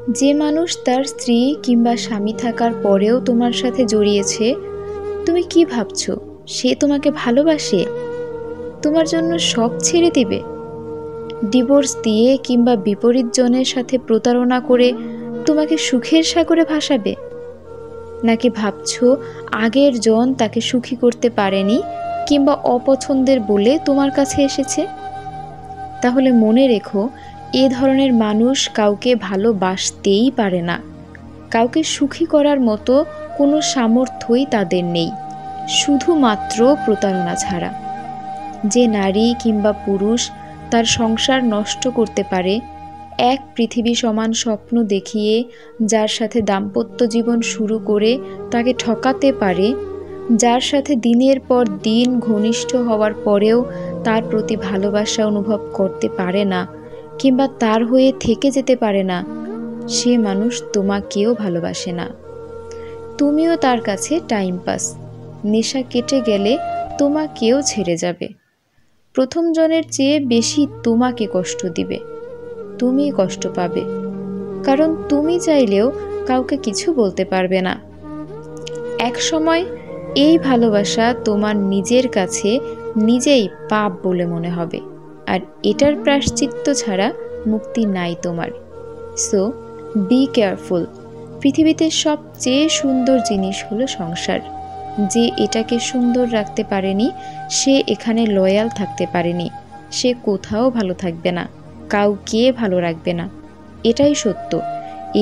যে মানুষ তার স্ত্রী কিংবা স্বামী থাকার পরেও তোমার সাথে জড়িয়েছে, তুমি কি ভাবছো সে তোমাকে ভালোবাসে? তোমার জন্য সব ছেড়ে দিবে? ডিভোর্স দিয়ে কিংবা বিপরীত জনের সাথে প্রতারণা করে তোমাকে সুখের সাগরে ভাসাবে? নাকি ভাবছো আগের জন তাকে সুখী করতে পারেনি কিংবা অপছন্দের বলে তোমার কাছে এসেছে? তাহলে মনে রেখো, এ ধরনের মানুষ কাউকে ভালোবাসতেই পারে না। কাউকে সুখী করার মতো কোনো সামর্থ্যই তাদের নেই, শুধুমাত্র প্রতারণা ছাড়া। যে নারী কিংবা পুরুষ তার সংসার নষ্ট করতে পারে, এক পৃথিবী সমান স্বপ্ন দেখিয়ে যার সাথে দাম্পত্য জীবন শুরু করে তাকে ঠকাতে পারে, যার সাথে দিনের পর দিন ঘনিষ্ঠ হওয়ার পরেও তার প্রতি ভালোবাসা অনুভব করতে পারে না কিংবা তার হয়ে থেকে যেতে পারে না, সে মানুষ তোমাকেও ভালোবাসে না। তুমিও তার কাছে টাইম পাস। নেশা কেটে গেলে তোমাকেও ছেড়ে যাবে। প্রথম জনের চেয়ে বেশি তোমাকে কষ্ট দিবে, তুমি কষ্ট পাবে, কারণ তুমি চাইলেও কাউকে কিছু বলতে পারবে না। এক সময় এই ভালোবাসা তোমার নিজের কাছে নিজেই পাপ বলে মনে হবে, আর এটার প্রায়শ্চিত্ত ছাড়া মুক্তি নাই তোমার। So be careful. পৃথিবীতে সবচেয়ে সুন্দর জিনিস হলো সংসার। যে এটাকে সুন্দর রাখতে পারেনি, সে এখানে লয়াল থাকতে পারেনি, সে কোথাও ভালো থাকবে না, কাউকে ভালো রাখবে না। এটাই সত্য,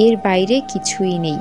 এর বাইরে কিছুই নেই।